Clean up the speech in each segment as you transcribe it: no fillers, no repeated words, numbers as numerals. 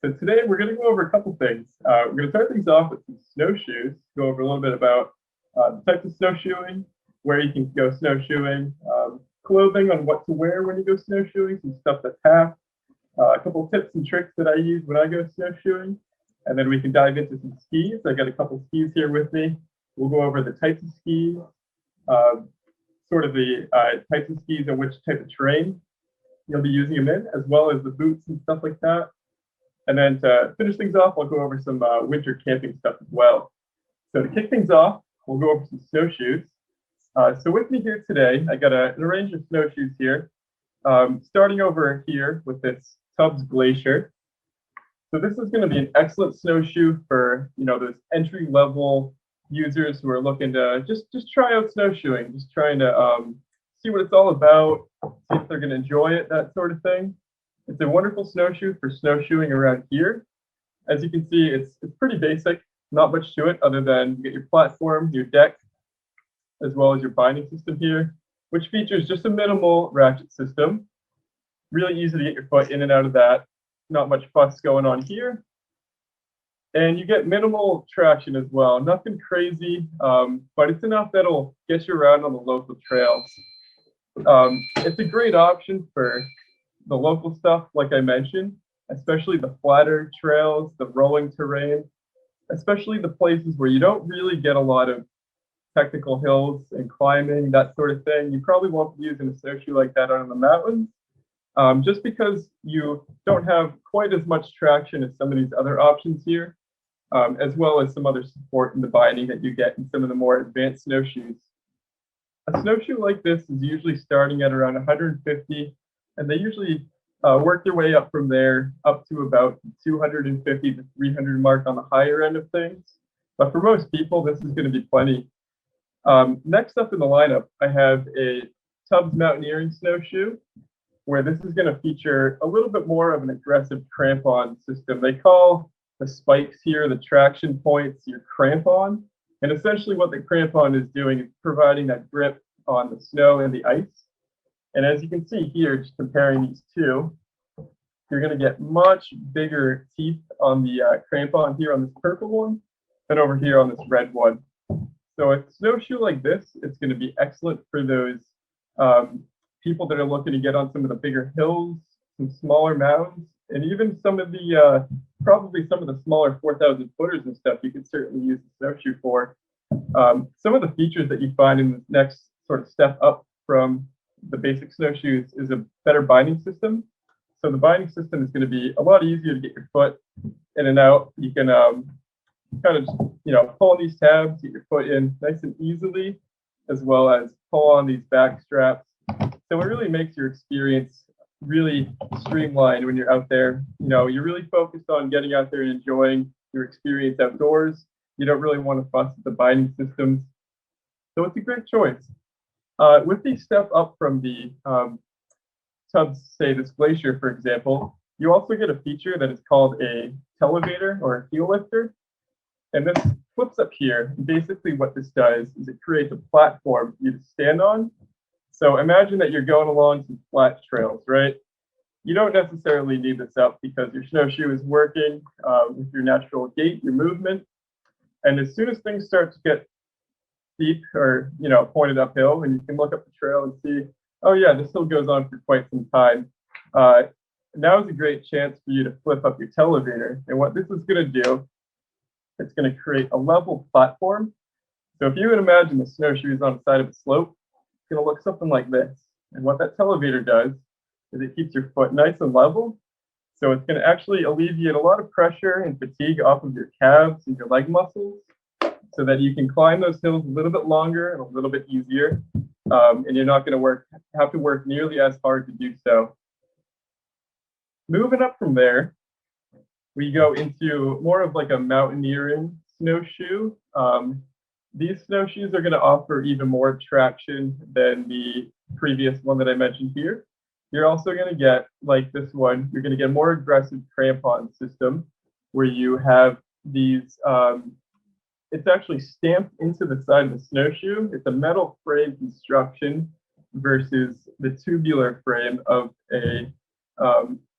So today we're going to go over a couple things. We're going to start things off with some snowshoes, go over a little bit about the types of snowshoeing, where you can go snowshoeing, clothing on what to wear when you go snowshoeing, some stuff to pack, a couple tips and tricks that I use when I go snowshoeing, and then we can dive into some skis. I got a couple skis here with me. We'll go over the types of skis, sort of the types of skis and which type of terrain you'll be using them in, as well as the boots and stuff like that. And then to finish things off, I'll go over some winter camping stuff as well. So to kick things off, we'll go over some snowshoes. So with me here today, I got an range of snowshoes here. Starting over here with this Tubbs Glacier. So this is going to be an excellent snowshoe for those entry-level users who are looking to just try out snowshoeing, just trying to see what it's all about, see if they're going to enjoy it, that sort of thing. It's a wonderful snowshoe for snowshoeing around here. As you can see, it's pretty basic, not much to it other than you get your platform, your deck, as well as your binding system here, which features just a minimal ratchet system. Really easy to get your foot in and out of that. Not much fuss going on here. And you get minimal traction as well. Nothing crazy, but it's enough that'll get you around on the local trails. It's a great option for the local stuff, like I mentioned, especially the flatter trails, the rolling terrain, especially the places where you don't really get a lot of technical hills and climbing, that sort of thing. You probably won't be using a snowshoe like that out on the mountains, just because you don't have quite as much traction as some of these other options here, as well as some other support in the binding that you get in some of the more advanced snowshoes. A snowshoe like this is usually starting at around 150, and they usually work their way up from there up to about 250 to 300 mark on the higher end of things. But for most people, this is going to be plenty. Next up in the lineup, I have a Tubbs Mountaineering snowshoe, where this is going to feature a little bit more of an aggressive crampon system. They call the spikes here, the traction points, your crampon. And essentially what the crampon is doing is providing that grip on the snow and the ice. And as you can see here, just comparing these two, you're going to get much bigger teeth on the crampon here on this purple one than over here on this red one. So a snowshoe like this, it's going to be excellent for those people that are looking to get on some of the bigger hills, some smaller mountains, and even some of the, probably some of the smaller 4,000 footers and stuff you could certainly use the snowshoe for. Some of the features that you find in the next sort of step up from the basic snowshoes is a better binding system. So the binding system is going to be a lot easier to get your foot in and out. You can kind of pull on these tabs, get your foot in nice and easily, as well as pull on these back straps. So it really makes your experience really streamlined when you're out there. You're really focused on getting out there and enjoying your experience outdoors. You don't really want to fuss with the binding systems. So it's a great choice. With the step up from the Tubbs, say this Glacier, for example, you also get a feature that is called a televator or a heel lifter. And this flips up here. Basically what this does is it creates a platform for you to stand on. So imagine that you're going along some flat trails, right? You don't necessarily need this up because your snowshoe is working with your natural gait, your movement. And as soon as things start to get steep or pointed uphill, and you can look up the trail and see, oh yeah, this hill goes on for quite some time. Now is a great chance for you to flip up your televator. And what this is going to do, it's going to create a level platform. So if you would imagine the snowshoe is on the side of a slope, it's going to look something like this. And what that televator does is it keeps your foot nice and level. So it's going to actually alleviate a lot of pressure and fatigue off of your calves and your leg muscles, so that you can climb those hills a little bit longer and a little bit easier. And you're not going to have to work nearly as hard to do so. Moving up from there, we go into more of like a mountaineering snowshoe. These snowshoes are going to offer even more traction than the previous one that I mentioned here. You're also going to get, like this one, you're going to get a more aggressive crampon system where you have these, it's actually stamped into the side of the snowshoe. It's a metal frame construction versus the tubular frame of a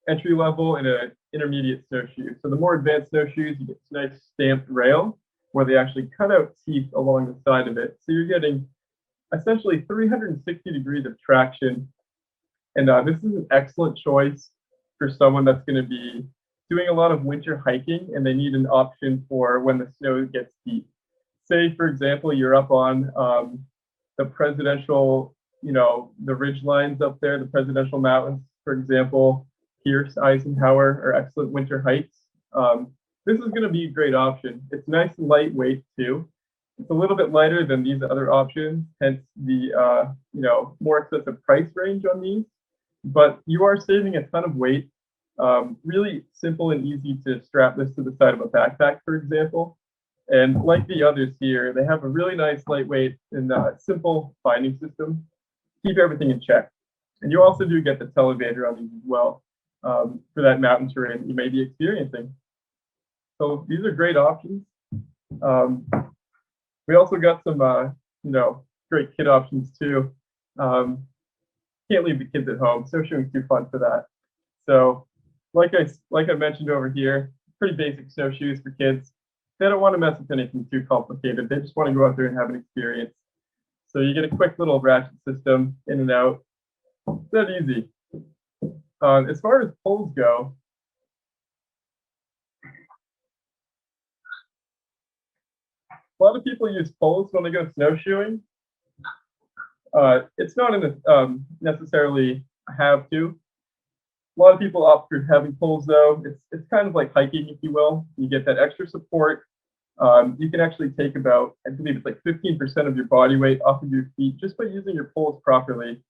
entry level and a intermediate snowshoes. So the more advanced snowshoes, you get this nice stamped rail where they actually cut out teeth along the side of it. So you're getting essentially 360 degrees of traction. And this is an excellent choice for someone that's going to be doing a lot of winter hiking and they need an option for when the snow gets deep. Say, for example, you're up on the presidential, the ridge lines up there, the presidential mountains, for example, Pierce, Eisenhower are excellent winter hikes. This is going to be a great option. It's nice and lightweight too. It's a little bit lighter than these other options, hence the more excessive price range on these. But you are saving a ton of weight. Really simple and easy to strap this to the side of a backpack, for example. And like the others here, they have a really nice lightweight and simple binding system. Keep everything in check. And you also do get the televator on these as well for that mountain terrain you may be experiencing. So these are great options. We also got some, great kid options too. Can't leave the kids at home. Snowshoeing is too fun for that. So like I mentioned over here, pretty basic snowshoes for kids. They don't want to mess with anything too complicated. They just want to go out there and have an experience. So you get a quick little ratchet system in and out. It's that easy. As far as poles go, a lot of people use poles when they go snowshoeing. It's not necessarily a have to. A lot of people opt for having poles though. It's kind of like hiking, if you will. You get that extra support. You can actually take about, I believe it's like 15% of your body weight off of your feet just by using your poles properly.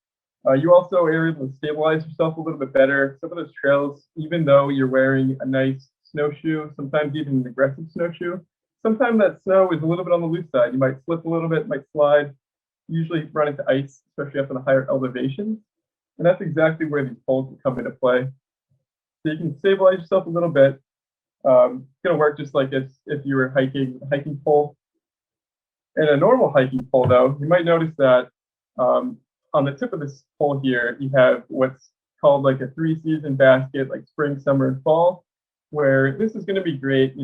You also are able to stabilize yourself a little bit better. Some of those trails, even though you're wearing a nice snowshoe, sometimes even an aggressive snowshoe, sometimes that snow is a little bit on the loose side. You might slip a little bit, might slide, usually run into ice, especially up in the higher elevations. And that's exactly where these poles will come into play. So you can stabilize yourself a little bit. It's going to work just like if you were hiking a hiking pole. And a normal hiking pole, though, you might notice that on the tip of this pole here, you have what's called like a 3-season basket, like spring, summer, and fall, where this is going to be great.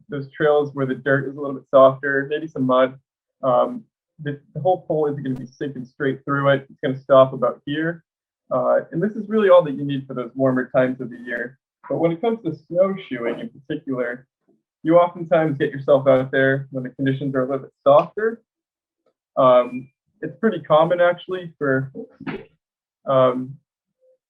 Those trails where the dirt is a little bit softer, maybe some mud. The whole pole isn't going to be sinking straight through it. It's going to stop about here. And this is really all that you need for those warmer times of the year. But when it comes to snowshoeing in particular, you oftentimes get yourself out there when the conditions are a little bit softer. It's pretty common actually for,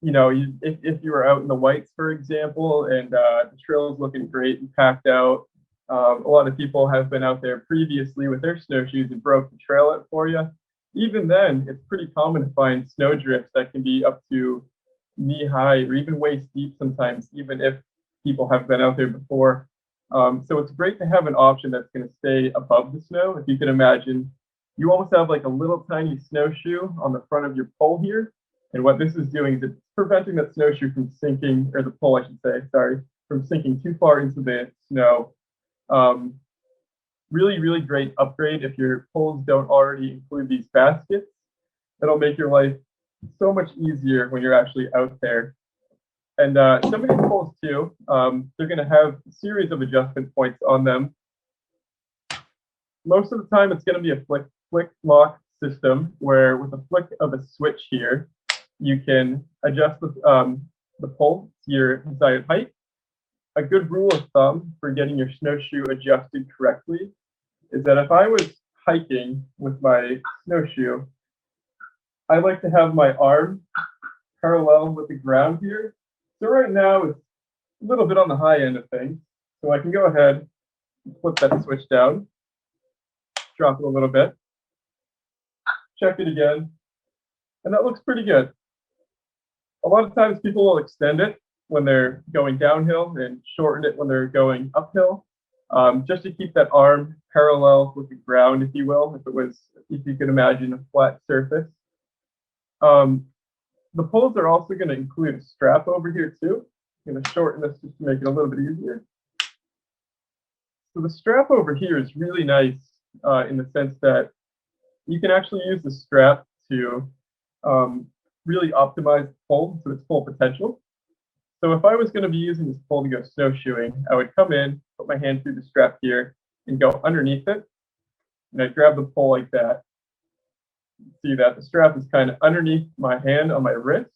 if you were out in the whites, for example, and the trail is looking great and packed out. A lot of people have been out there previously with their snowshoes and broke the trail out for you. Even then, it's pretty common to find snow drifts that can be up to knee high or even waist deep sometimes, even if people have been out there before. So it's great to have an option that's going to stay above the snow. If you can imagine, you almost have like a little tiny snowshoe on the front of your pole here. And what this is doing is it's preventing that snowshoe from sinking, or the pole, I should say, sorry, from sinking too far into the snow. Really, really great upgrade if your poles don't already include these baskets. It'll make your life so much easier when you're actually out there. And some of these poles too, they're going to have a series of adjustment points on them. Most of the time, it's going to be a flick lock system where with a flick of a switch here, you can adjust the pole to your desired height. A good rule of thumb for getting your snowshoe adjusted correctly is that if I was hiking with my snowshoe, I like to have my arm parallel with the ground here. So right now it's a little bit on the high end of things. So I can go ahead and flip that switch down, drop it a little bit, check it again, and that looks pretty good. A lot of times people will extend it when they're going downhill and shorten it when they're going uphill, just to keep that arm parallel with the ground, if you will, if you can imagine a flat surface. The poles are also going to include a strap over here too. I'm going to shorten this just to make it a little bit easier. So the strap over here is really nice in the sense that you can actually use the strap to really optimize the pole to its full potential. So if I was going to be using this pole to go snowshoeing, I would come in, put my hand through the strap here, and go underneath it. And I grab the pole like that. See that the strap is kind of underneath my hand on my wrist.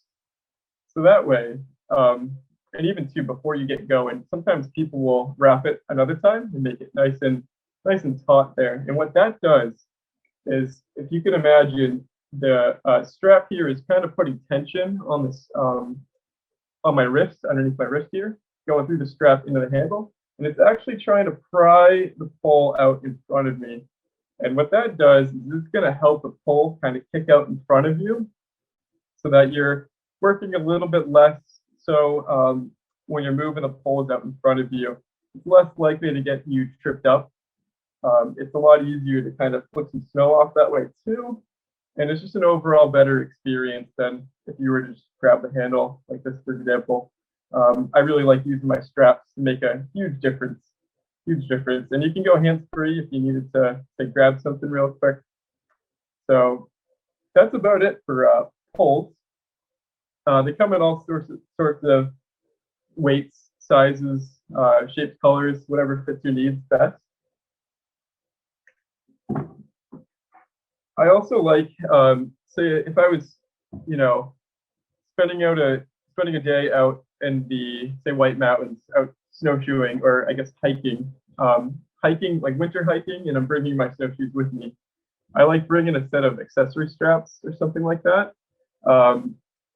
So that way, and even too, before you get going, sometimes people will wrap it another time and make it nice and taut there. And what that does is, if you can imagine, the strap here is kind of putting tension on this on my wrist, underneath my wrist here, going through the strap into the handle, and it's actually trying to pry the pole out in front of me. And what that does is it's going to help the pole kind of kick out in front of you, so that you're working a little bit less. So when you're moving the poles out in front of you, it's less likely to get you tripped up. It's a lot easier to kind of flip some snow off that way too. And it's just an overall better experience than if you were to just grab the handle like this, for example. I really like using my straps to make a huge difference. And you can go hands-free if you needed to grab something real quick. So that's about it for poles. They come in all sorts of weights, sizes, shapes, colors, whatever fits your needs best. I also like, say, if I was, spending a day out in the, say, White Mountains, out snowshoeing, or I guess hiking, like winter hiking, and I'm bringing my snowshoes with me. I like bringing a set of accessory straps or something like that.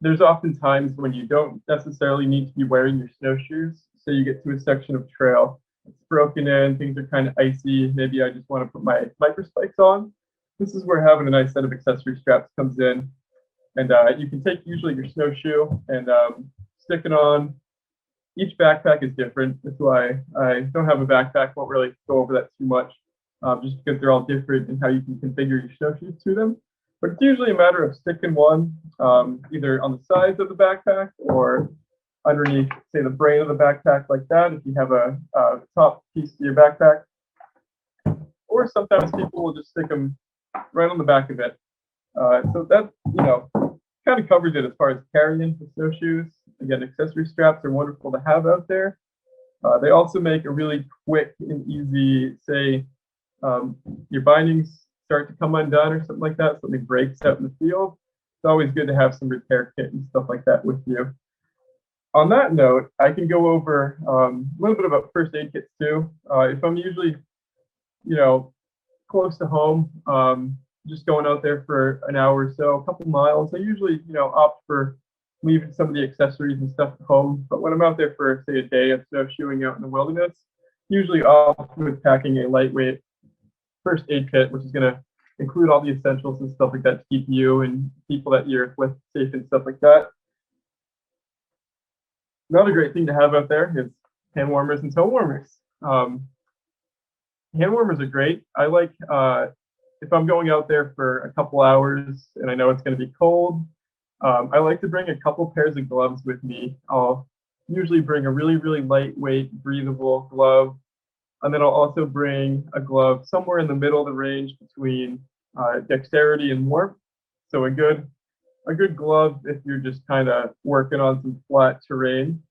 There's often times when you don't necessarily need to be wearing your snowshoes. So you get to a section of trail, it's broken in, things are kind of icy. Maybe I just want to put my micro spikes on. This is where having a nice set of accessory straps comes in. And you can take usually your snowshoe and stick it on. Each backpack is different. That's why I don't have a backpack. Won't really go over that too much, just because they're all different in how you can configure your snowshoes to them. But it's usually a matter of sticking one either on the sides of the backpack or underneath, say, the brain of the backpack like that, if you have a top piece of your backpack. Or sometimes people will just stick them right on the back of it. So that, kind of covers it as far as carrying the snowshoes. Again, accessory straps are wonderful to have out there. They also make a really quick and easy, say, your bindings start to come undone or something like that, something breaks out in the field. It's always good to have some repair kit and stuff like that with you. On that note, I can go over a little bit about first aid kits too. If I'm usually, close to home, just going out there for an hour or so, a couple miles, I usually, opt for leaving some of the accessories and stuff at home. But when I'm out there for, say, a day of snowshoeing out in the wilderness, usually opt with packing a lightweight first aid kit, which is going to include all the essentials and stuff like that to keep you and people that you're with safe and stuff like that. Another great thing to have out there is hand warmers and toe warmers. Hand warmers are great. I like, if I'm going out there for a couple hours and I know it's going to be cold, I like to bring a couple pairs of gloves with me. I'll usually bring a really, really lightweight, breathable glove. And then I'll also bring a glove somewhere in the middle of the range between dexterity and warmth. So a good glove if you're just kind of working on some flat terrain.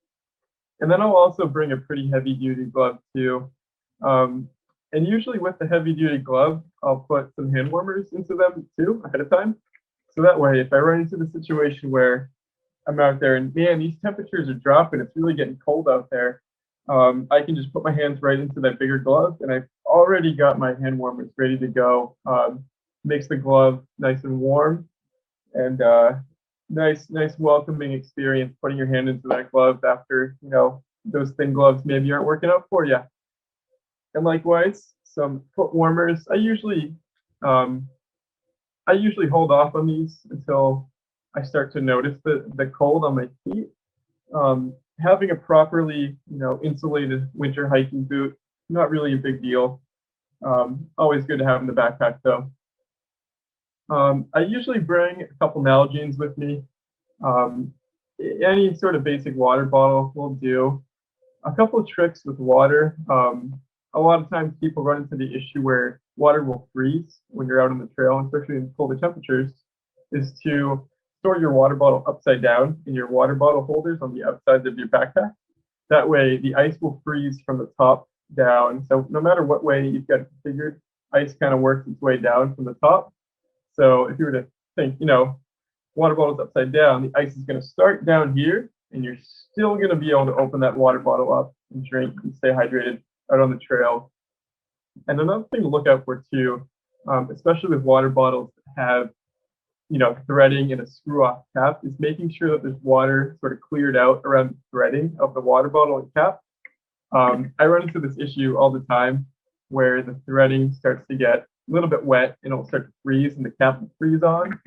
And then I'll also bring a pretty heavy duty glove too. And usually with the heavy duty glove, I'll put some hand warmers into them too ahead of time. So that way, if I run into the situation where I'm out there and man, these temperatures are dropping, it's really getting cold out there, I can just put my hands right into that bigger glove, and I've already got my hand warmers ready to go. Makes the glove nice and warm, and nice welcoming experience putting your hand into that glove after those thin gloves maybe aren't working out for you. And likewise, some foot warmers. I usually hold off on these until I start to notice the cold on my feet. Having a properly, insulated winter hiking boot, not really a big deal. Always good to have in the backpack though. I usually bring a couple Nalgene's with me. Any sort of basic water bottle will do. A couple of tricks with water. A lot of times people run into the issue where water will freeze when you're out on the trail, especially in colder temperatures, is to store your water bottle upside down in your water bottle holders on the outsides of your backpack. That way, the ice will freeze from the top down. So no matter what way you've got it configured, ice kind of works its way down from the top. So if you were to think, water bottle's upside down, the ice is going to start down here, and you're still going to be able to open that water bottle up and drink and stay hydrated out on the trail. And another thing to look out for too, especially with water bottles that have, threading and a screw-off cap, is making sure that there's water sort of cleared out around the threading of the water bottle and cap. I run into this issue all the time where the threading starts to get a little bit wet and it'll start to freeze and the cap will freeze on.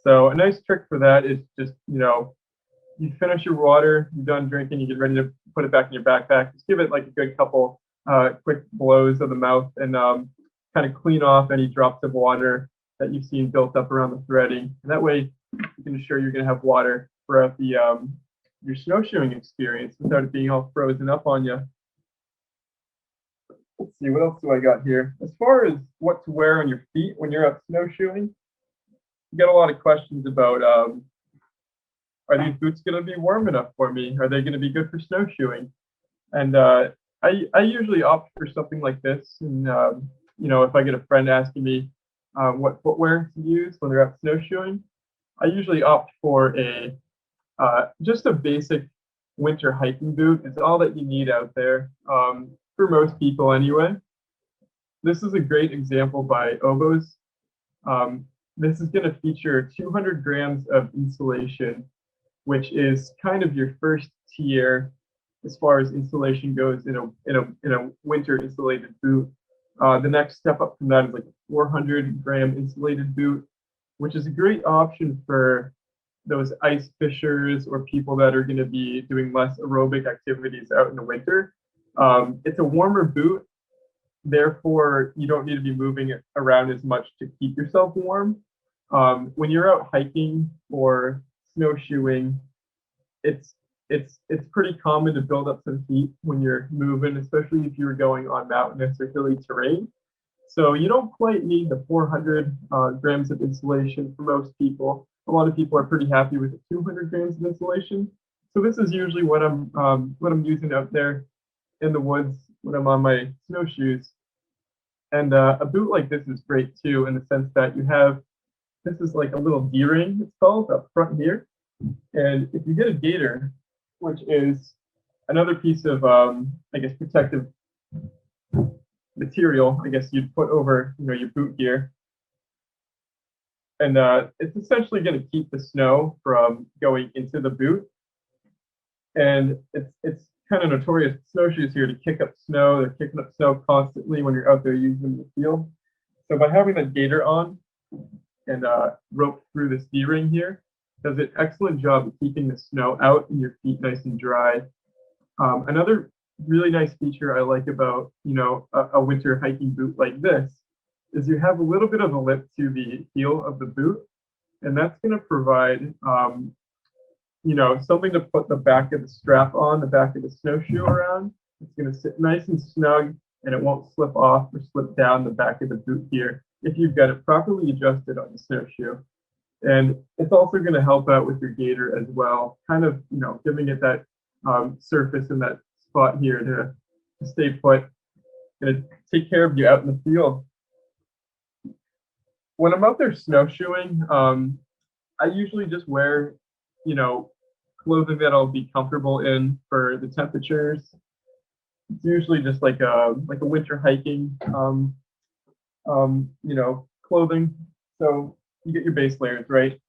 So a nice trick for that is just, you finish your water, you're done drinking, you get ready to put it back in your backpack. Just give it like a good couple quick blows of the mouth and kind of clean off any drops of water that you've seen built up around the threading. And that way you can ensure you're going to have water throughout the your snowshoeing experience without it being all frozen up on you. Let's see, what else do I got here? As far as what to wear on your feet when you're out snowshoeing, you get a lot of questions about, are these boots going to be warm enough for me? Are they going to be good for snowshoeing? And I usually opt for something like this. And, if I get a friend asking me what footwear to use when they're out snowshoeing, I usually opt for just a basic winter hiking boot. It's all that you need out there, for most people anyway. This is a great example by Oboz. This is going to feature 200 grams of insulation, which is kind of your first tier as far as insulation goes in a winter insulated boot. The next step up from that is like a 400-gram insulated boot, which is a great option for those ice fishers or people that are going to be doing less aerobic activities out in the winter. It's a warmer boot, therefore you don't need to be moving it around as much to keep yourself warm. When you're out hiking or snowshoeing, it's pretty common to build up some heat when you're moving, especially if you're going on mountainous or hilly terrain. So you don't quite need the 400 grams of insulation for most people. A lot of people are pretty happy with the 200 grams of insulation. So this is usually what I'm using out there in the woods when I'm on my snowshoes. And a boot like this is great too, in the sense that this is like a little D-ring, it's called, up front here. And if you get a gaiter, which is another piece of, protective material, you'd put over, your boot gear. And it's essentially going to keep the snow from going into the boot. And it's kind of notorious snowshoes here to kick up snow. They're kicking up snow constantly when you're out there using them in the field. So by having that gaiter on and rope through this D-ring here, does an excellent job of keeping the snow out and your feet nice and dry. Another really nice feature I like about, a winter hiking boot like this is you have a little bit of a lip to the heel of the boot, and that's going to provide, something to put the back of the strap on, the back of the snowshoe around. It's going to sit nice and snug, and it won't slip off or slip down the back of the boot here if you've got it properly adjusted on the snowshoe. And it's also going to help out with your gaiter as well, kind of, giving it that surface and that spot here to stay put and to take care of you out in the field. When I'm out there snowshoeing, I usually just wear, clothing that I'll be comfortable in for the temperatures. It's usually just like a winter hiking, clothing. So you get your base layers, right?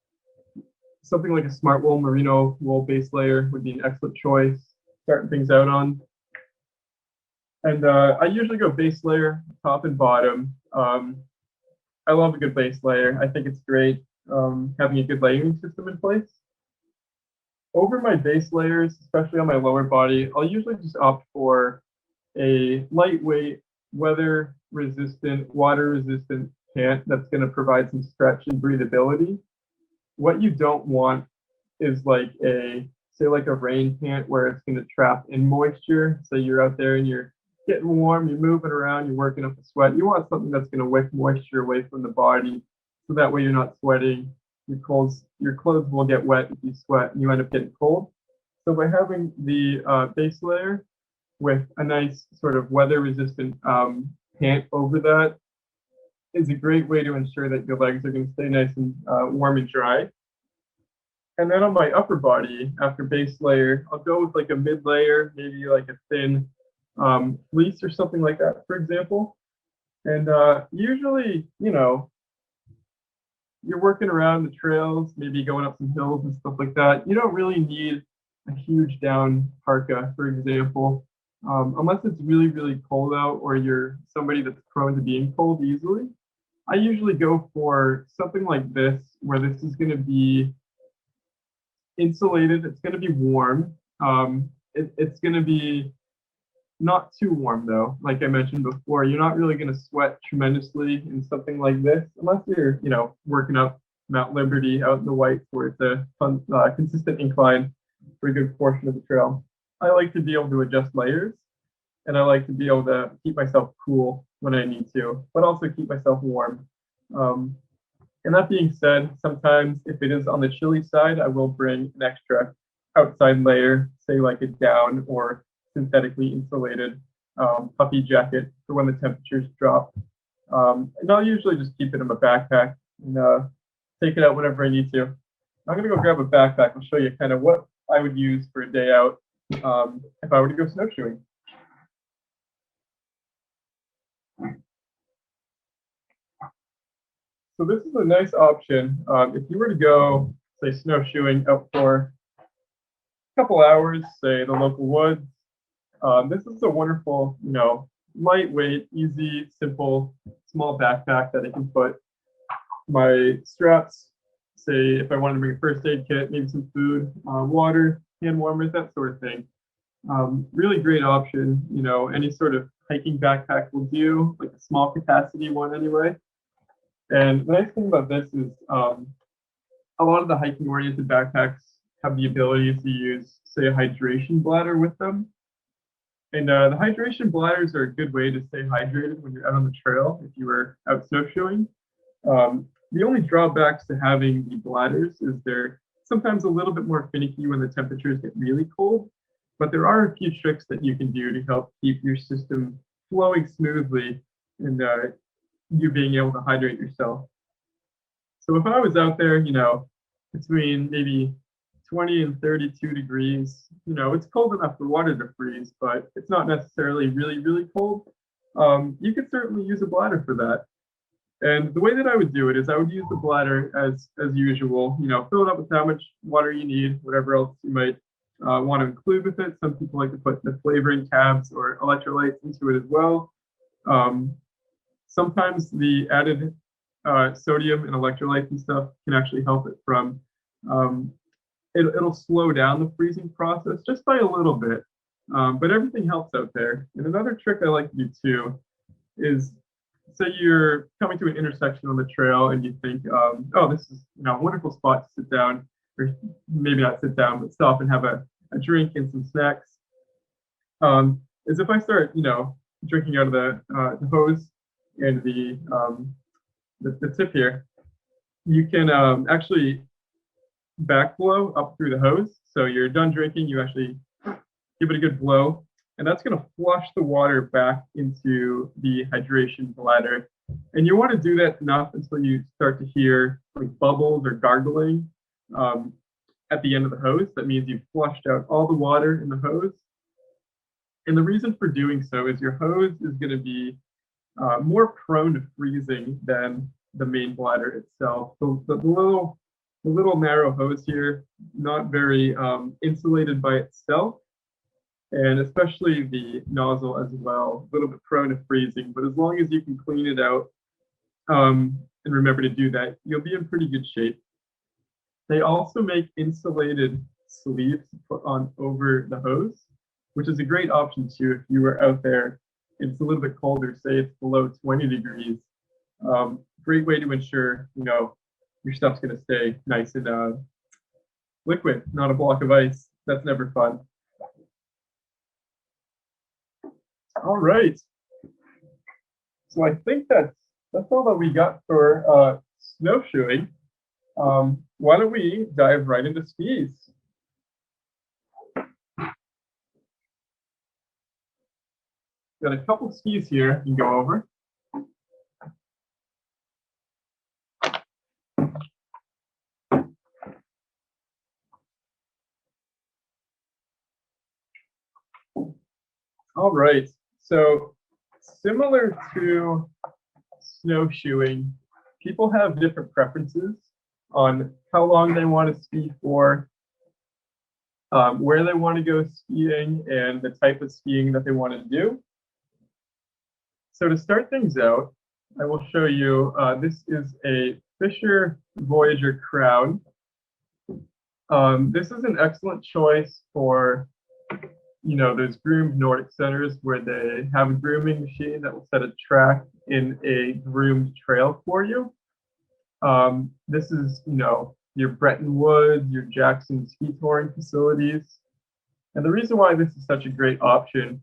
Something like a smart wool merino wool base layer would be an excellent choice, starting things out on. And I usually go base layer, top and bottom. I love a good base layer. I think it's great having a good layering system in place. Over my base layers, especially on my lower body, I'll usually just opt for a lightweight, weather-resistant, water-resistant pant that's going to provide some stretch and breathability. What you don't want is like a rain pant where it's going to trap in moisture. So you're out there and you're getting warm, you're moving around, you're working up a sweat. You want something that's going to wick moisture away from the body, so that way you're not sweating, your clothes will get wet if you sweat and you end up getting cold. So by having the base layer with a nice sort of weather resistant pant over that is a great way to ensure that your legs are going to stay nice and warm and dry. And then on my upper body, after base layer, I'll go with like a mid layer, maybe like a thin fleece or something like that, for example. And usually, you're working around the trails, maybe going up some hills and stuff like that. You don't really need a huge down parka, for example, unless it's really, really cold out or you're somebody that's prone to being cold easily. I usually go for something like this, where this is going to be insulated. It's going to be warm. It's going to be not too warm though. Like I mentioned before, you're not really going to sweat tremendously in something like this, unless you're, working up Mount Liberty out in the Whites, where it's a fun, consistent incline for a good portion of the trail. I like to be able to adjust layers, and I like to be able to keep myself cool when I need to, but also keep myself warm. And that being said, sometimes if it is on the chilly side, I will bring an extra outside layer, say like a down or synthetically insulated puffy jacket for when the temperatures drop. And I'll usually just keep it in my backpack and take it out whenever I need to. I'm gonna go grab a backpack and show you kind of what I would use for a day out if I were to go snowshoeing. So this is a nice option. If you were to go, say, snowshoeing out for a couple hours, say the local woods, this is a wonderful, lightweight, easy, simple, small backpack that I can put my straps, say if I wanted to bring a first aid kit, maybe some food, water, hand warmers, that sort of thing. Really great option. Any sort of hiking backpack will do, like a small capacity one anyway. And the nice thing about this is a lot of the hiking oriented backpacks have the ability to use, say, a hydration bladder with them. And the hydration bladders are a good way to stay hydrated when you're out on the trail if you were out snowshoeing. The only drawbacks to having the bladders is they're sometimes a little bit more finicky when the temperatures get really cold, but there are a few tricks that you can do to help keep your system flowing smoothly and you being able to hydrate yourself. So if I was out there, between maybe 20 and 32 degrees, it's cold enough for water to freeze, but it's not necessarily really, really cold. You could certainly use a bladder for that. And the way that I would do it is I would use the bladder as usual, fill it up with how much water you need, whatever else you might want to include with it. Some people like to put the flavoring tabs or electrolytes into it as well. Sometimes the added sodium and electrolytes and stuff can actually help it from, it'll slow down the freezing process just by a little bit, but everything helps out there. And another trick I like to do too is, say you're coming to an intersection on the trail and you think, oh, this is a wonderful spot to sit down, or maybe not sit down, but stop and have a drink and some snacks. Is if I start, drinking out of the hose and the tip here, you can actually backblow up through the hose. So you're done drinking, you actually give it a good blow, and that's going to flush the water back into the hydration bladder. And you want to do that enough until you start to hear like bubbles or gargling at the end of the hose. That means you've flushed out all the water in the hose. And the reason for doing so is your hose is going to be more prone to freezing than the main bladder itself. The little narrow hose here, not very insulated by itself, and especially the nozzle as well, a little bit prone to freezing. But as long as you can clean it out and remember to do that, you'll be in pretty good shape. They also make insulated sleeves to put on over the hose, which is a great option too if you were out there. It's a little bit colder, say it's below 20 degrees. Great way to ensure, your stuff's going to stay nice and liquid, not a block of ice. That's never fun. All right. So I think that's all that we got for snowshoeing. Why don't we dive right into skis? Got a couple skis here you can go over. All right, so similar to snowshoeing, people have different preferences on how long they want to ski for, where they want to go skiing, and the type of skiing that they want to do. So to start things out, I will show you, this is a Fisher Voyager Crown. This is an excellent choice for, those groomed Nordic centers where they have a grooming machine that will set a track in a groomed trail for you. This is, your Bretton Woods, your Jackson ski touring facilities. And the reason why this is such a great option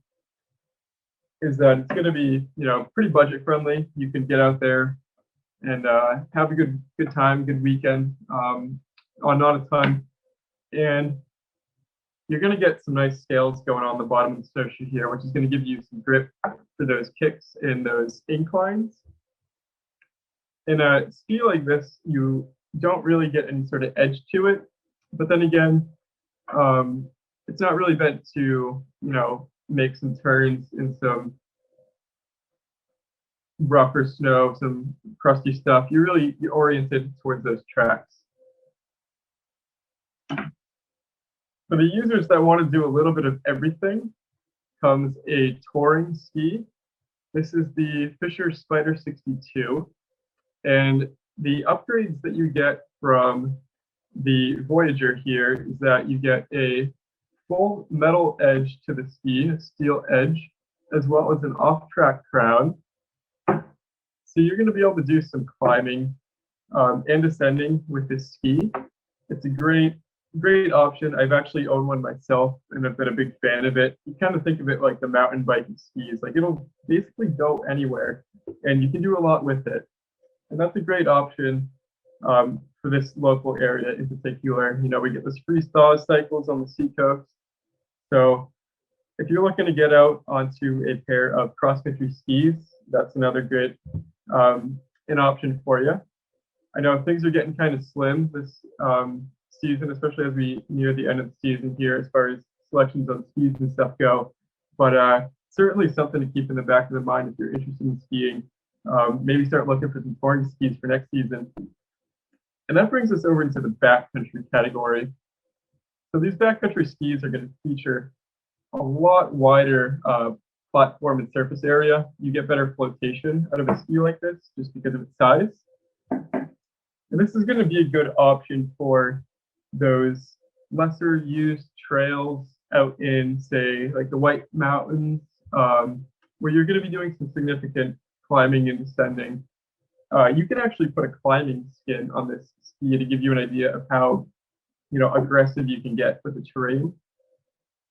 is that it's going to be, pretty budget friendly. You can get out there and have a good time, good weekend on not a ton. And you're going to get some nice scales going on the bottom of the snowshoe here, which is going to give you some grip for those kicks and those inclines. In a ski like this, you don't really get any sort of edge to it. But then again, it's not really meant to, make some turns in some rougher snow, some crusty stuff. You're oriented towards those tracks. For the users that want to do a little bit of everything, comes a touring ski. This is the Fisher Spider 62. And the upgrades that you get from the Voyager here is that you get a full metal edge to the ski, a steel edge, as well as an off-track crown. So you're going to be able to do some climbing and descending with this ski. It's a great option. I've actually owned one myself and I've been a big fan of it. You kind of think of it like the mountain biking skis. Like it'll basically go anywhere and you can do a lot with it. And that's a great option for this local area in particular. We get this freestyle cycles on the seacoast. So if you're looking to get out onto a pair of cross-country skis, that's another good an option for you. I know things are getting kind of slim this season, especially as we near the end of the season here as far as selections on skis and stuff go. But certainly something to keep in the back of the mind if you're interested in skiing. Maybe start looking for some touring skis for next season. And that brings us over into the backcountry category. So these backcountry skis are going to feature a lot wider platform and surface area. You get better flotation out of a ski like this just because of its size. And this is going to be a good option for those lesser used trails out in, say, like the White Mountains, where you're going to be doing some significant climbing and descending. You can actually put a climbing skin on this ski to give you an idea of how aggressive you can get with the terrain.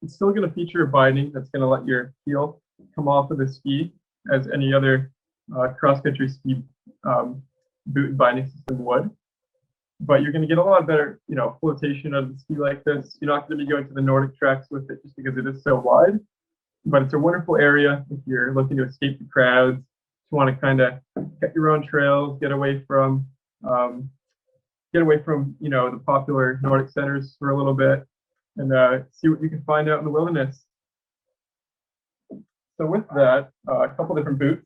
It's still going to feature a binding that's going to let your heel come off of the ski as any other cross-country ski boot binding system would. But you're going to get a lot better, flotation out of the ski like this. You're not going to be going to the Nordic tracks with it just because it is so wide. But it's a wonderful area if you're looking to escape the crowds, you want to kind of cut your own trails, get away from the popular Nordic centers for a little bit, and see what you can find out in the wilderness. So with that, a couple different boots.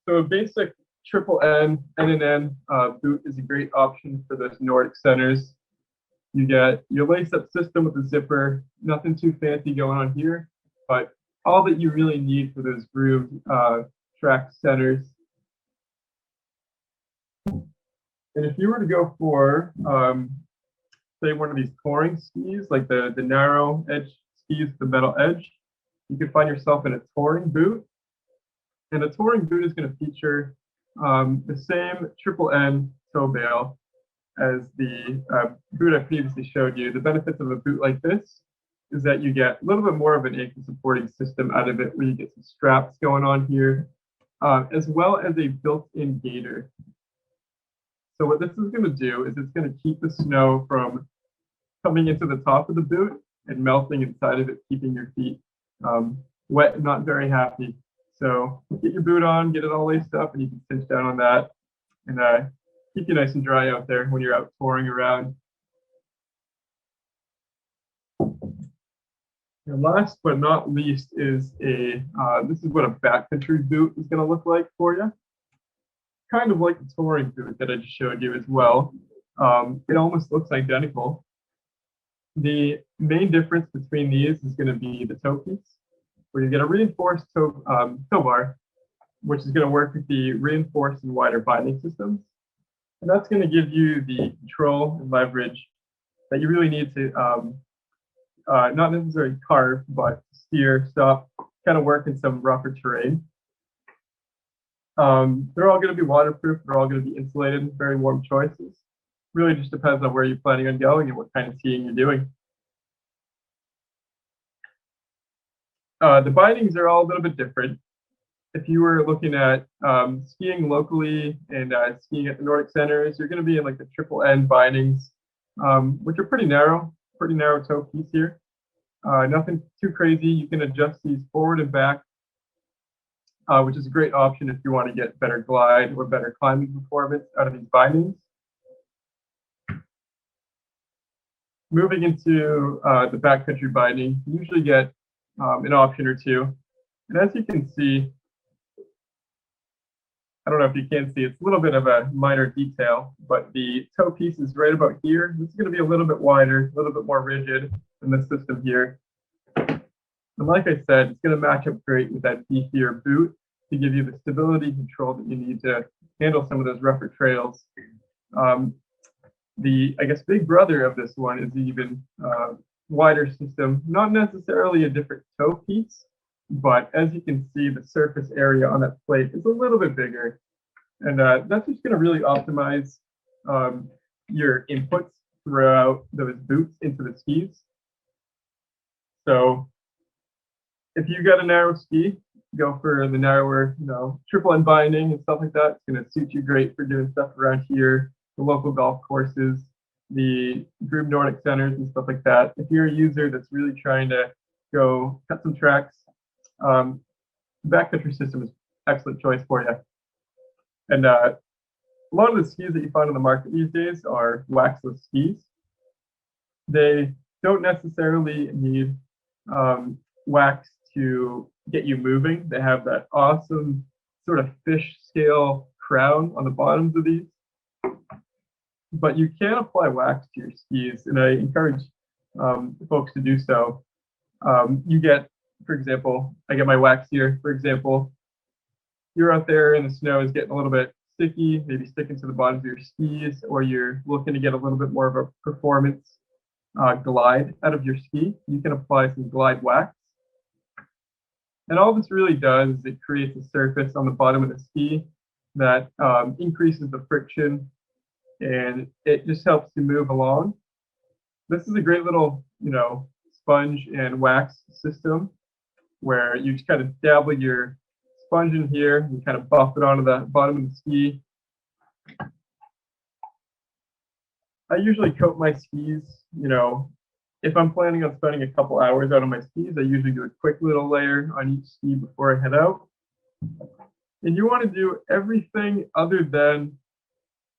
So a basic triple N, N&N boot is a great option for those Nordic centers. You get your lace-up system with a zipper, nothing too fancy going on here, but all that you really need for those groomed track centers. And if you were to go for, say, one of these touring skis, like the narrow edge skis, the metal edge, you could find yourself in a touring boot. And a touring boot is going to feature the same triple N toe bail as the boot I previously showed you. The benefits of a boot like this is that you get a little bit more of an ankle supporting system out of it, where you get some straps going on here, as well as a built-in gaiter. So what this is going to do is it's going to keep the snow from coming into the top of the boot and melting inside of it, keeping your feet wet and not very happy. So get your boot on, get it all laced up, and you can cinch down on that and keep you nice and dry out there when you're out touring around. And last but not least is this is what a backcountry boot is going to look like for you. Kind of like the touring boot that I just showed you as well. It almost looks identical. The main difference between these is going to be the toe piece, where you get a reinforced toe bar, which is going to work with the reinforced and wider binding systems. And that's going to give you the control and leverage that you really need to not necessarily carve, but steer, stop, kind of work in some rougher terrain. They're all going to be waterproof. They're all going to be insulated, very warm choices. Really just depends on where you're planning on going and what kind of skiing you're doing. The bindings are all a little bit different. If you were looking at skiing locally and skiing at the Nordic centers, you're going to be in like the triple N bindings, which are pretty narrow toe piece here. Nothing too crazy. You can adjust these forward and back, which is a great option if you want to get better glide or better climbing performance out of these bindings. Moving into the backcountry binding, you usually get an option or two. And as you can see, I don't know if you can see, it's a little bit of a minor detail, but the toe piece is right about here. This is going to be a little bit wider, a little bit more rigid than this system here. And like I said, it's going to match up great with that beefier boot to give you the stability control that you need to handle some of those rougher trails. The, I guess, big brother of this one is the even wider system, not necessarily a different toe piece, but as you can see, the surface area on that plate is a little bit bigger. And that's just going to really optimize your inputs throughout those boots into the skis. So if you got a narrow ski, go for the narrower, triple N binding and stuff like that. It's going to suit you great for doing stuff around here, the local golf courses, the group Nordic centers and stuff like that. If you're a user that's really trying to go cut some tracks, the backcountry system is an excellent choice for you. And a lot of the skis that you find on the market these days are waxless skis. They don't necessarily need wax to get you moving. They have that awesome sort of fish scale crown on the bottoms of these. But you can apply wax to your skis, and I encourage folks to do so. You get, for example, I get my wax here, for example, you're out there and the snow is getting a little bit sticky, maybe sticking to the bottoms of your skis, or you're looking to get a little bit more of a performance glide out of your ski. You can apply some glide wax. And all this really does is it creates a surface on the bottom of the ski that increases the friction, and it just helps you move along. This is a great little, sponge and wax system where you just kind of dabble your sponge in here and kind of buff it onto the bottom of the ski. I usually coat my skis, if I'm planning on spending a couple hours out on my skis, I usually do a quick little layer on each ski before I head out. And you want to do everything other than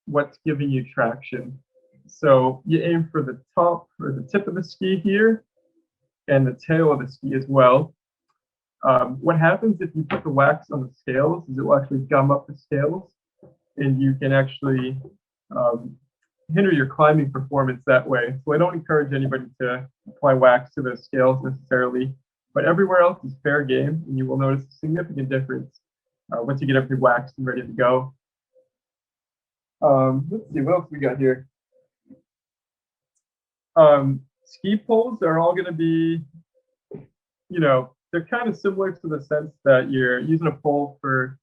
what's giving you traction. So you aim for the top or the tip of the ski here and the tail of the ski as well. What happens if you put the wax on the scales is it will actually gum up the scales, and you can actually hinder your climbing performance that way. So I don't encourage anybody to apply wax to the scales necessarily, but everywhere else is fair game, and you will notice a significant difference once you get everything waxed and ready to go. Let's see, what else we got here? Ski poles are all going to be, they're kind of similar to the sense that you're using a pole for,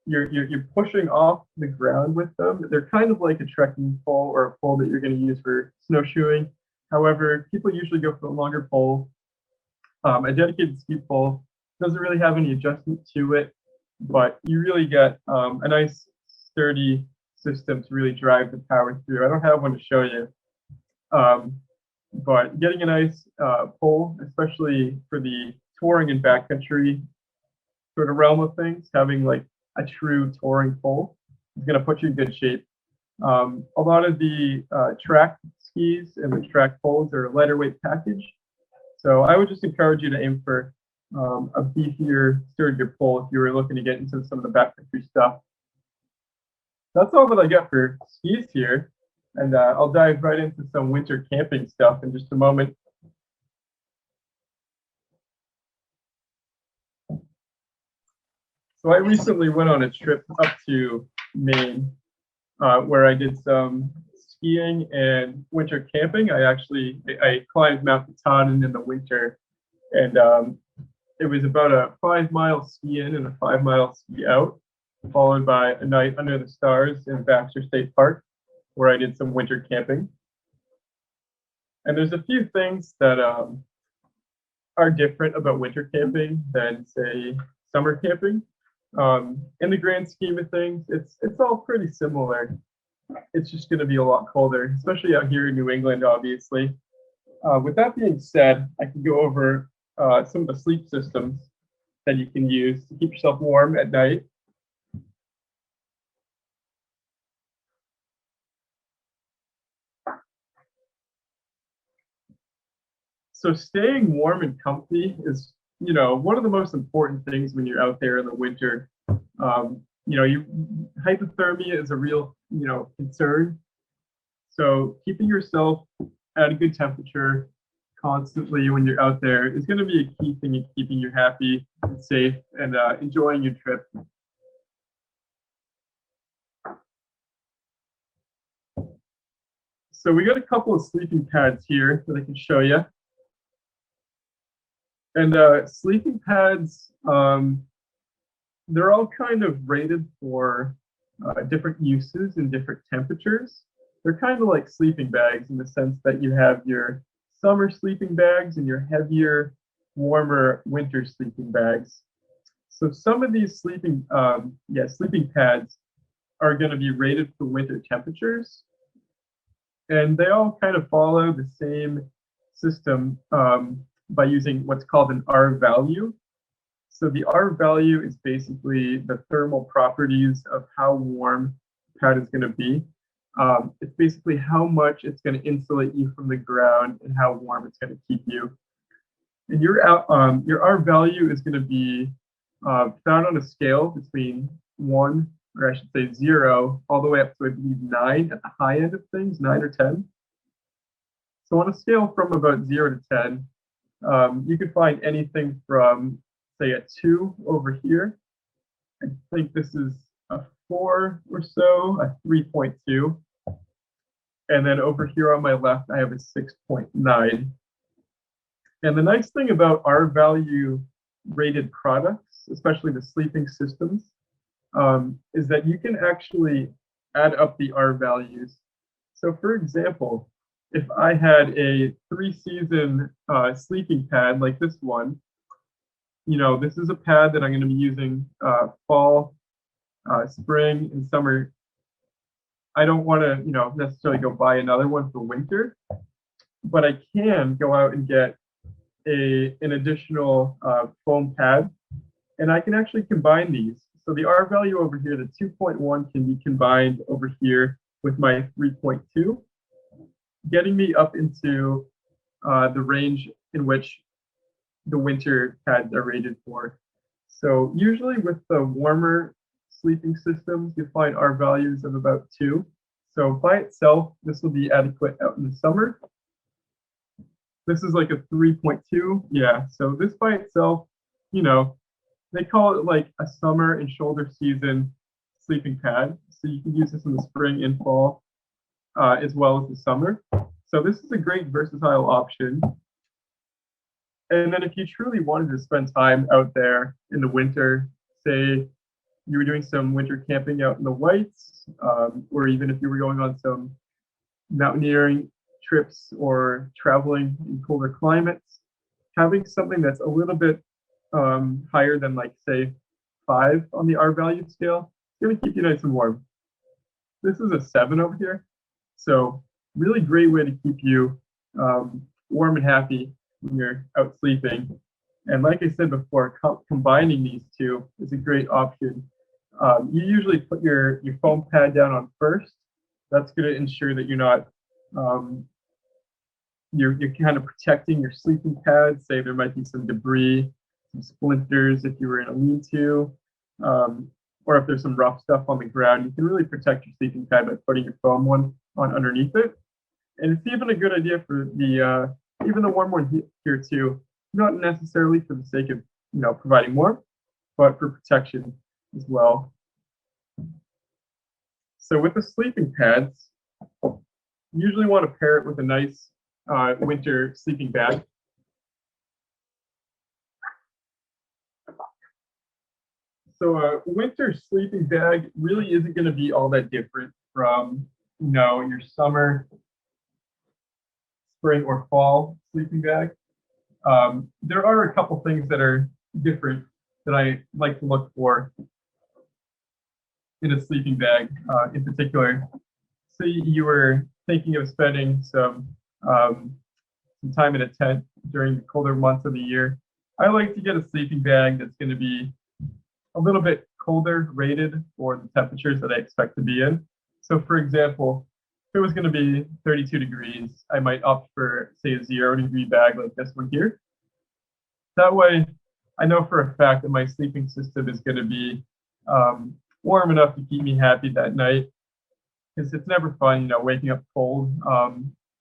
you're pushing off the ground with them. They're kind of like a trekking pole or a pole that you're going to use for snowshoeing. However, people usually go for a longer pole. A dedicated ski pole doesn't really have any adjustment to it, but you really get a nice sturdy system to really drive the power through. I don't have one to show you, but getting a nice pole, especially for the touring and backcountry sort of realm of things, having like a true touring pole is going to put you in good shape. A lot of the track skis and the track poles are a lighter weight package. So I would just encourage you to aim for a beefier, sturdier pole if you were looking to get into some of the backcountry stuff. That's all that I got for skis here. And I'll dive right into some winter camping stuff in just a moment. So I recently went on a trip up to Maine where I did some skiing and winter camping. I climbed Mount Katahdin in the winter, and it was about a 5-mile ski in and a 5-mile ski out, followed by a night under the stars in Baxter State Park, where I did some winter camping. And there's a few things that are different about winter camping than, say, summer camping. In the grand scheme of things, it's all pretty similar. It's just going to be a lot colder, especially out here in New England, obviously. With that being said, I can go over some of the sleep systems that you can use to keep yourself warm at night. So staying warm and comfy is, one of the most important things when you're out there in the winter. Hypothermia is a real, concern. So keeping yourself at a good temperature constantly when you're out there is going to be a key thing in keeping you happy and safe and enjoying your trip. So we got a couple of sleeping pads here that I can show you. And sleeping pads, they're all kind of rated for different uses and different temperatures. They're kind of like sleeping bags in the sense that you have your summer sleeping bags and your heavier, warmer winter sleeping bags. So some of these sleeping pads are going to be rated for winter temperatures, and they all kind of follow the same system by using what's called an R value. So the R value is basically the thermal properties of how warm the pad is going to be. It's basically how much it's going to insulate you from the ground and how warm it's going to keep you. And your R value is going to be found on a scale between 1, or I should say 0, all the way up to, I believe, 9 at the high end of things, 9 or 10. So on a scale from about 0 to 10, you could find anything from, say, a 2 over here. I think this is a 4 or so, a 3.2. And then over here on my left, I have a 6.9. And the nice thing about R value rated products, especially the sleeping systems, is that you can actually add up the R values. So for example, if I had a 3-season sleeping pad like this one, this is a pad that I'm going to be using fall, spring, and summer. I don't want to, necessarily go buy another one for winter, but I can go out and get an additional foam pad, and I can actually combine these. So the R value over here, the 2.1, can be combined over here with my 3.2, getting me up into the range in which the winter pads are rated for. So usually with the warmer sleeping systems, you find R values of about 2. So by itself, this will be adequate out in the summer. This is like a 3.2. Yeah, so this by itself, they call it like a summer and shoulder season sleeping pad. So you can use this in the spring and fall as well as the summer. So this is a great versatile option. And then if you truly wanted to spend time out there in the winter, say you were doing some winter camping out in the Whites, or even if you were going on some mountaineering trips or traveling in colder climates, having something that's a little bit higher than like say 5 on the R value scale, it's going to keep you nice and warm. This is a 7 over here, so really great way to keep you warm and happy when you're out sleeping. And like I said before, combining these two is a great option. You usually put your foam pad down on first. That's going to ensure that you're not you're kind of protecting your sleeping pad. Say there might be some debris, some splinters if you were in a lean-to, or if there's some rough stuff on the ground, you can really protect your sleeping pad by putting your foam one on underneath it. And it's even a good idea for the even the warm one here too, not necessarily for the sake of providing warmth, but for protection as well. So with the sleeping pads, you usually want to pair it with a nice winter sleeping bag. So a winter sleeping bag really isn't going to be all that different from your summer, spring, or fall sleeping bag. There are a couple things that are different that I like to look for in a sleeping bag in particular. Say you were thinking of spending some time in a tent during the colder months of the year. I like to get a sleeping bag that's going to be a little bit colder rated for the temperatures that I expect to be in. So for example, if it was going to be 32 degrees, I might opt for, say, a 0-degree bag like this one here. That way, I know for a fact that my sleeping system is going to be warm enough to keep me happy that night. Because it's never fun, waking up cold.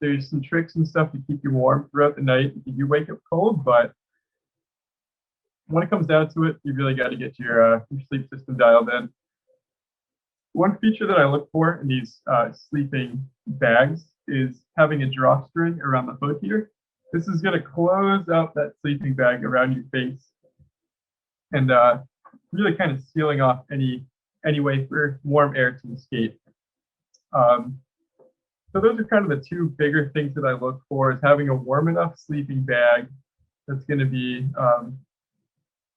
There's some tricks and stuff to keep you warm throughout the night. You wake up cold, but when it comes down to it, you really got to get your sleep system dialed in. One feature that I look for in these sleeping bags is having a drawstring around the hood here. This is going to close out that sleeping bag around your face and really kind of sealing off any way for warm air to escape. So those are kind of the two bigger things that I look for, is having a warm enough sleeping bag that's going to be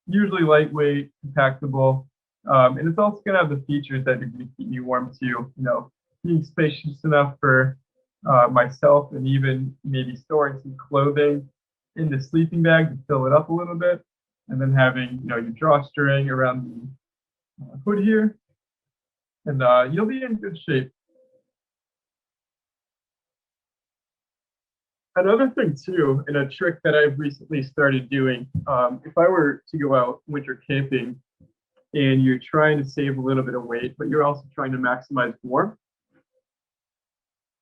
usually lightweight, compactable, and it's also going to have the features that are going to keep me warm too. Being spacious enough for myself, and even maybe storing some clothing in the sleeping bag to fill it up a little bit, and then having your drawstring around the hood here, and you'll be in good shape. Another thing too, and a trick that I've recently started doing, if I were to go out winter camping and you're trying to save a little bit of weight, but you're also trying to maximize warmth,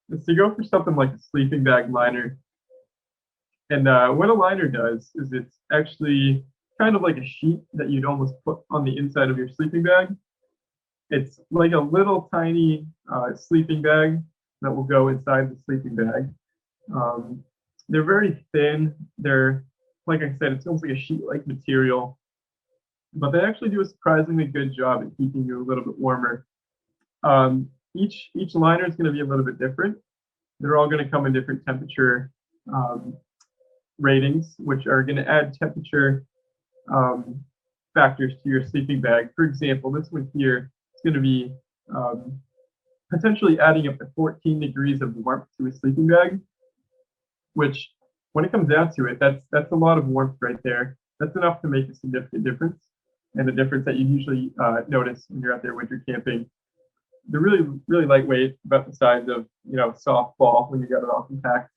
is to go for something like a sleeping bag liner. And what a liner does is it's actually kind of like a sheet that you'd almost put on the inside of your sleeping bag. It's like a little tiny sleeping bag that will go inside the sleeping bag. They're very thin. They're, like I said, it's almost like a sheet-like material, but they actually do a surprisingly good job at keeping you a little bit warmer. Each liner is going to be a little bit different. They're all going to come in different temperature ratings, which are going to add temperature factors to your sleeping bag. For example, this one here is going to be potentially adding up to 14 degrees of warmth to a sleeping bag, which, when it comes down to it, that's a lot of warmth right there. That's enough to make a significant difference, and the difference that you usually notice when you're out there winter camping. They're really, really lightweight, about the size of softball when you got it all compact,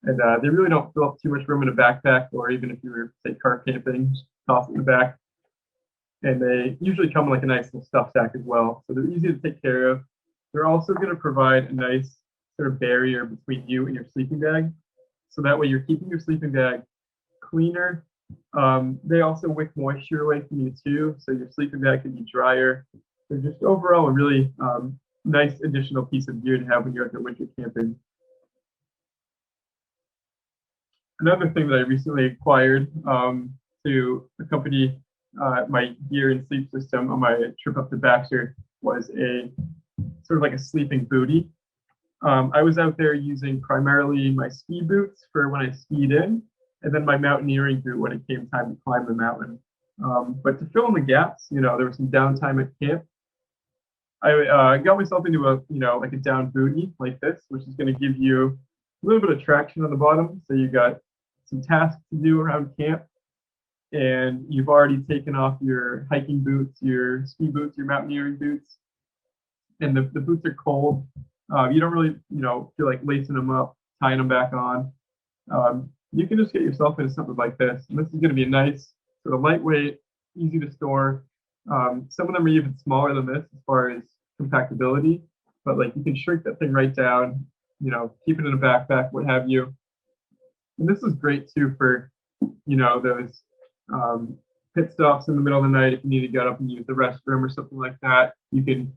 and they really don't fill up too much room in a backpack, or even if you were, say, car camping, just toss it in the back. And they usually come in like a nice little stuff sack as well, so they're easy to take care of. They're also going to provide a nice sort of barrier between you and your sleeping bag, so that way you're keeping your sleeping bag cleaner. They also wick moisture away from you too, so your sleeping bag can be drier. They're just overall a really nice additional piece of gear to have when you're out there winter camping. Another thing that I recently acquired to accompany my gear and sleep system on my trip up to Baxter was a sort of like a sleeping bootie. I was out there using primarily my ski boots for when I skied in, and then my mountaineering boot when it came time to climb the mountain. But to fill in the gaps, there was some downtime at camp. I got myself into a, like a down bootie like this, which is going to give you a little bit of traction on the bottom. So you got some tasks to do around camp, and you've already taken off your hiking boots, your ski boots, your mountaineering boots, and the boots are cold. You don't really, feel like lacing them up, tying them back on. You can just get yourself into something like this. And this is going to be a nice, sort of lightweight, easy to store. Some of them are even smaller than this as far as compactability, but like you can shrink that thing right down, keep it in a backpack, what have you. And this is great too for, those pit stops in the middle of the night. If you need to get up and use the restroom or something like that, you can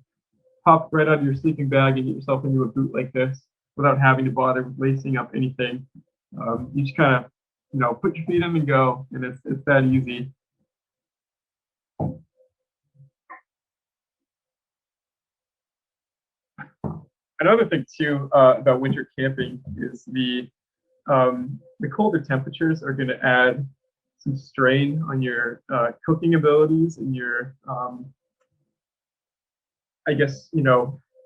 hop right out of your sleeping bag and get yourself into a boot like this without having to bother with lacing up anything. You just kind of, put your feet in and go, and it's that easy. Another thing too about winter camping is the colder temperatures are going to add some strain on your cooking abilities and your, I guess,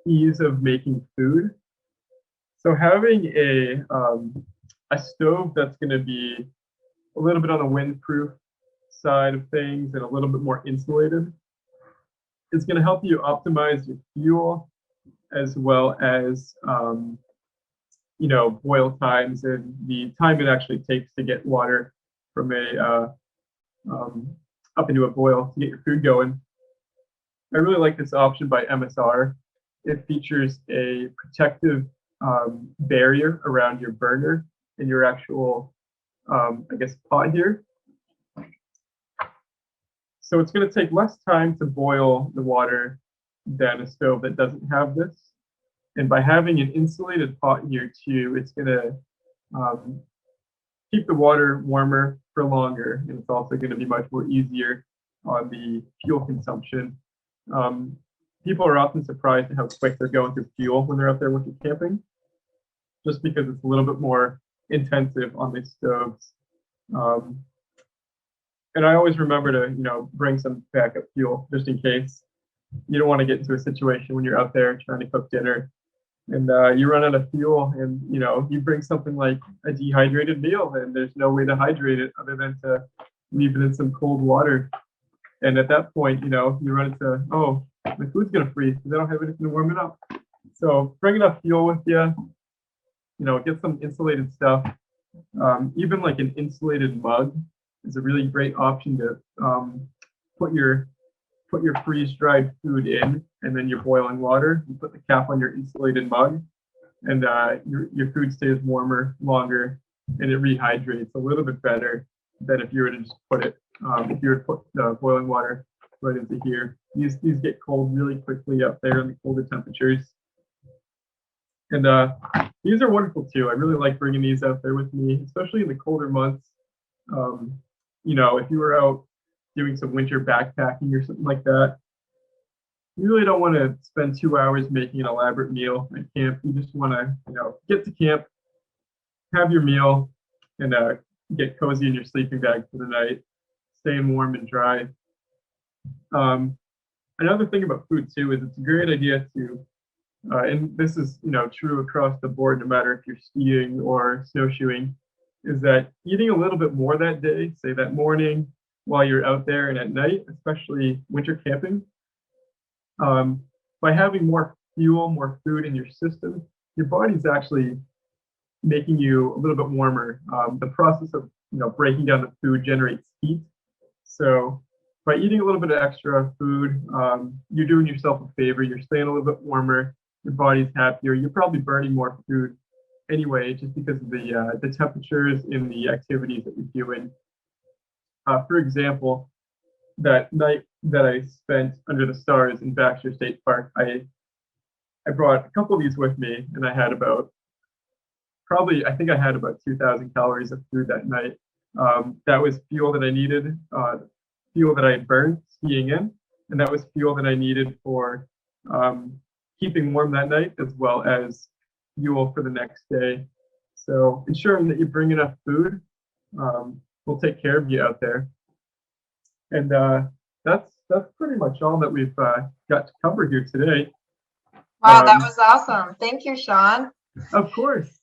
ease of making food. So having a stove that's going to be a little bit on the windproof side of things and a little bit more insulated is going to help you optimize your fuel as well as boil times and the time it actually takes to get water from up into a boil to get your food going. I really like this option by MSR. It features a protective barrier around your burner and your actual, pot here. So it's going to take less time to boil the water than a stove that doesn't have this. And by having an insulated pot here too, it's going to keep the water warmer for longer. And it's also going to be much more easier on the fuel consumption. People are often surprised at how quick they're going through fuel when they're out there winter camping, just because it's a little bit more intensive on these stoves. And I always remember to, bring some backup fuel just in case. You don't want to get into a situation when you're out there trying to cook dinner and you run out of fuel and, you bring something like a dehydrated meal and there's no way to hydrate it other than to leave it in some cold water. And at that point, you run into, oh, my food's going to freeze because I don't have anything to warm it up. So bring enough fuel with you, get some insulated stuff. Even like an insulated mug is a really great option to put your freeze-dried food in, and then your boiling water. You put the cap on your insulated mug, and your food stays warmer longer, and it rehydrates a little bit better than if you were to just put it. If you were to put the boiling water right into here, these get cold really quickly up there in the colder temperatures. And these are wonderful too. I really like bringing these out there with me, especially in the colder months. If you were out doing some winter backpacking or something like that, you really don't want to spend 2 hours making an elaborate meal at camp. You just want to, get to camp, have your meal, and get cozy in your sleeping bag for the night, staying warm and dry. Another thing about food too is it's a great idea to, and this is true across the board, no matter if you're skiing or snowshoeing, is that eating a little bit more that day, say that morning while you're out there and at night, especially winter camping, by having more fuel, more food in your system, your body's actually making you a little bit warmer. The process of breaking down the food generates heat. So by eating a little bit of extra food, you're doing yourself a favor. You're staying a little bit warmer. Your body's happier. You're probably burning more food anyway, just because of the temperatures and the activities that you're doing. For example, that night that I spent under the stars in Baxter State Park, I brought a couple of these with me, and I had I think I had about 2,000 calories of food that night. That was fuel that I needed, fuel that I had burned skiing in, and that was fuel that I needed for keeping warm that night, as well as fuel for the next day. So ensuring that you bring enough food will take care of you out there. And that's pretty much all that we've got to cover here today. Wow, that was awesome. Thank you, Shawn. Of course.